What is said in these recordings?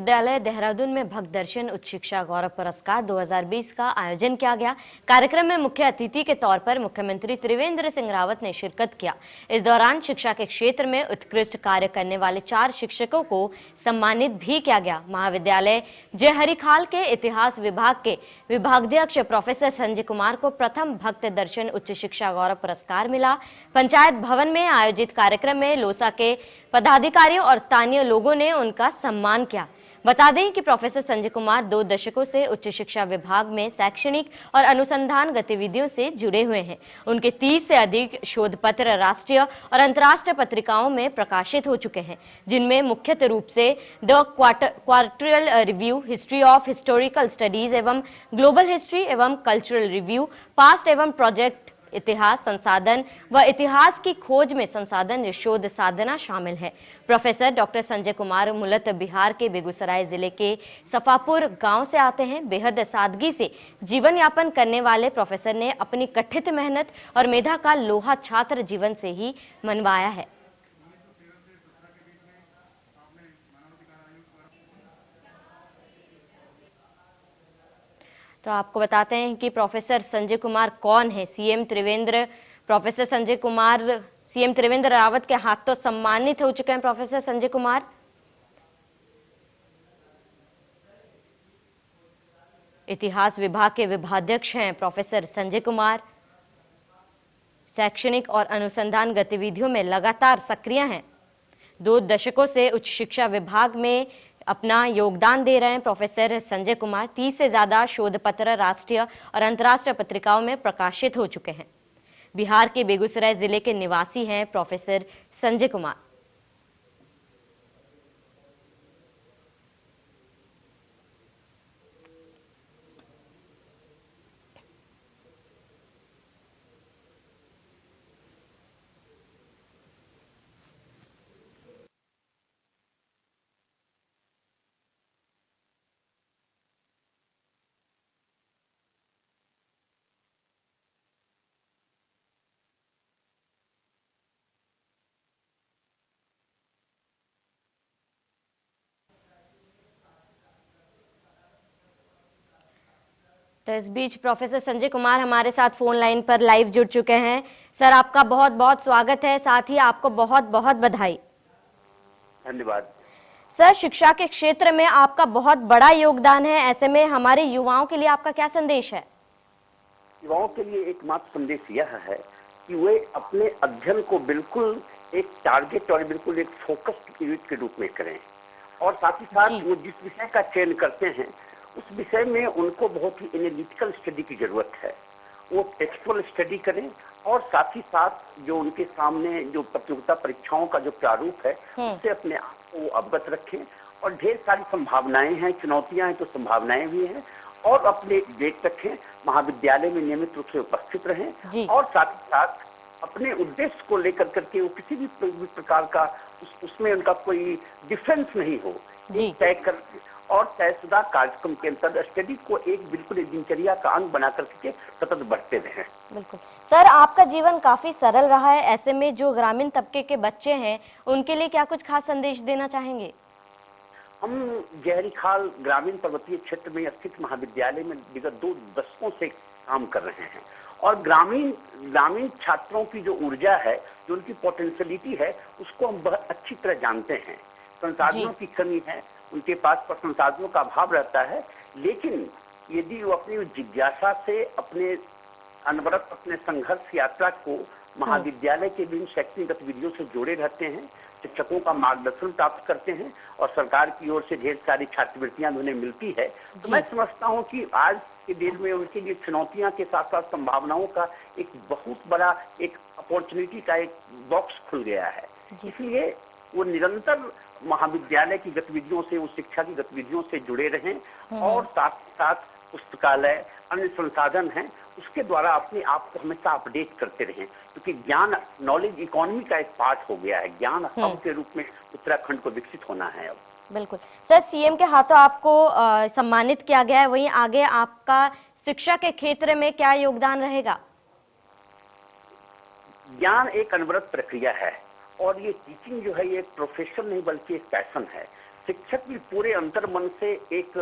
महाविद्यालय देहरादून में भक्त दर्शन उच्च शिक्षा गौरव पुरस्कार 2020 का आयोजन किया गया। कार्यक्रम में मुख्य अतिथि के तौर पर मुख्यमंत्री त्रिवेंद्र सिंह रावत ने शिरकत किया। इस दौरान शिक्षा के क्षेत्र में उत्कृष्ट कार्य करने वाले 4 शिक्षकों को सम्मानित भी किया गया। महाविद्यालय जय हरीखाल के इतिहास विभाग के विभागाध्यक्ष प्रोफेसर संजय कुमार को प्रथम भक्त दर्शन उच्च शिक्षा गौरव पुरस्कार मिला। पंचायत भवन में आयोजित कार्यक्रम में लोसा के पदाधिकारियों और स्थानीय लोगों ने उनका सम्मान किया। बता दें कि प्रोफेसर संजय कुमार 2 दशकों से उच्च शिक्षा विभाग में शैक्षणिक और अनुसंधान गतिविधियों से जुड़े हुए हैं। उनके 30 से अधिक शोध पत्र राष्ट्रीय और अंतर्राष्ट्रीय पत्रिकाओं में प्रकाशित हो चुके हैं, जिनमें मुख्यतः रूप से the quarterly review, history of historical studies एवं ग्लोबल हिस्ट्री एवं कल्चरल रिव्यू, पास्ट एवं प्रोजेक्ट इतिहास संसाधन व इतिहास की खोज में संसाधन शोध साधना शामिल है। प्रोफेसर डॉक्टर संजय कुमार मूलतः बिहार के बेगूसराय जिले के सफापुर गांव से आते हैं। बेहद सादगी से जीवन यापन करने वाले प्रोफेसर ने अपनी कठिन मेहनत और मेधा का लोहा छात्र जीवन से ही मनवाया है। तो आपको बताते हैं कि प्रोफेसर संजय कुमार कौन है। प्रोफेसर संजय कुमार सीएम त्रिवेंद्र रावत के हाथों सम्मानित हो चुके हैं। प्रोफेसर संजय कुमार इतिहास विभाग के विभागाध्यक्ष हैं। प्रोफेसर संजय कुमार शैक्षणिक और अनुसंधान गतिविधियों में लगातार सक्रिय हैं। 2 दशकों से उच्च शिक्षा विभाग में अपना योगदान दे रहे हैं। प्रोफेसर संजय कुमार 30 से ज्यादा शोध पत्र राष्ट्रीय और अंतर्राष्ट्रीय पत्रिकाओं में प्रकाशित हो चुके हैं। बिहार के बेगूसराय जिले के निवासी हैं प्रोफेसर संजय कुमार। तो इस बीच प्रोफेसर संजय कुमार हमारे साथ फोन लाइन पर लाइव जुड़ चुके हैं। सर, आपका बहुत बहुत स्वागत है, साथ ही आपको बहुत बहुत बधाई। धन्यवाद। सर, शिक्षा के क्षेत्र में आपका बहुत बड़ा योगदान है। ऐसे में हमारे युवाओं के लिए आपका क्या संदेश है? युवाओं के लिए एकमात्र संदेश यह है कि वे अपने अध्ययन को बिल्कुल एक टारगेट और बिल्कुल एक फोकस्ड यूनिट के रूप में करें, और साथ ही साथ वो जिस विषय का चयन करते हैं उस विषय में उनको बहुत ही एनालिटिकल स्टडी की जरूरत है। वो टेक्सचुअल स्टडी करें, और साथ ही साथ जो उनके सामने जो प्रतियोगिता परीक्षाओं का जो प्रारूप है उससे अपने आप को अवगत रखें। और ढेर सारी संभावनाएं हैं, चुनौतियां हैं तो संभावनाएं भी हैं, और अपने डेट रखें, महाविद्यालय में नियमित रूप से उपस्थित रहें, और साथ ही साथ अपने उद्देश्य को लेकर करके वो किसी भी प्रकार का उसमें उनका कोई डिफरेंस नहीं हो, तय कर और तयशुदा कार्यक्रम के अंतर्गत स्टडी को एक बिल्कुल दिनचर्या का अंग बना करके सतत बढ़ते रहें। बिल्कुल सर, आपका जीवन काफी सरल रहा है। ऐसे में जो ग्रामीण तबके के बच्चे हैं उनके लिए क्या कुछ खास संदेश देना चाहेंगे? हम जय हरीखाल ग्रामीण पर्वतीय क्षेत्र में स्थित महाविद्यालय में विगत 2 दशकों से काम कर रहे हैं, और ग्रामीण छात्रों की जो ऊर्जा है, जो उनकी पोटेंशियलिटी है, उसको हम बहुत अच्छी तरह जानते हैं। संसाधनों की कमी है, उनके पास संसाधनों का अभाव रहता है, लेकिन यदि वो अपनी जिज्ञासा से अपने अनवरत अपने संघर्ष यात्रा को महाविद्यालय के विभिन्न शैक्षणिक गतिविधियों से जोड़े रहते हैं, शिक्षकों का मार्गदर्शन प्राप्त करते हैं, और सरकार की ओर से ढेर सारी छात्रवृत्तियां उन्हें मिलती है, तो मैं समझता हूं कि आज के दिन में उनके लिए चुनौतियां के साथ साथ संभावनाओं का एक बहुत बड़ा एक अपॉर्चुनिटी का एक बॉक्स खुल गया है। इसलिए वो निरंतर महाविद्यालय की गतिविधियों से, उस शिक्षा की गतिविधियों से जुड़े रहें, और साथ ही साथ पुस्तकालय, अन्य संसाधन हैं, उसके द्वारा अपने आप को हमेशा अपडेट करते रहें, क्योंकि ज्ञान नॉलेज इकोनॉमी का एक पार्ट हो गया है। ज्ञान हब के रूप में उत्तराखंड को विकसित होना है अब। बिल्कुल सर, सीएम के हाथों आपको सम्मानित किया गया है, वहीं आगे आपका शिक्षा के क्षेत्र में क्या योगदान रहेगा? ज्ञान एक अनवरत प्रक्रिया है, और ये टीचिंग जो है ये एक प्रोफेशन नहीं बल्कि एक पैशन है। शिक्षक भी पूरे अंतर्मन से एक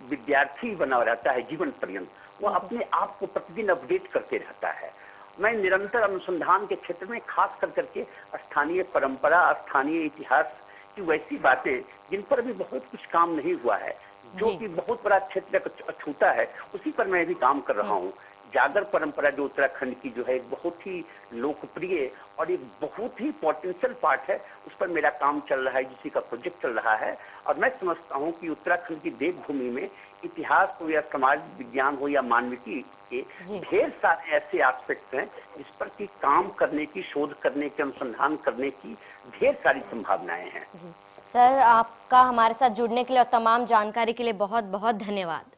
विद्यार्थी बना रहता है जीवन पर्यंत। वो अपने आप को प्रतिदिन अपडेट करते रहता है। मैं निरंतर अनुसंधान के क्षेत्र में खास कर करके स्थानीय परंपरा, स्थानीय इतिहास की वैसी बातें जिन पर भी बहुत कुछ काम नहीं हुआ है, जो कि बहुत बड़ा क्षेत्र छूता है, उसी पर मैं भी काम कर रहा हूँ। जागर परंपरा जो उत्तराखंड की जो है एक बहुत ही लोकप्रिय और एक बहुत ही पोटेंशियल पार्ट है, उस पर मेरा काम चल रहा है, जिसी का प्रोजेक्ट चल रहा है। और मैं समझता हूँ कि उत्तराखंड की देवभूमि में इतिहास हो या समाज विज्ञान हो या मानविकी के ढेर सारे ऐसे एस्पेक्ट हैं जिस पर कि काम करने की, शोध करने के, अनुसंधान करने की ढेर सारी संभावनाएं हैं। सर, आपका हमारे साथ जुड़ने के लिए और तमाम जानकारी के लिए बहुत बहुत धन्यवाद।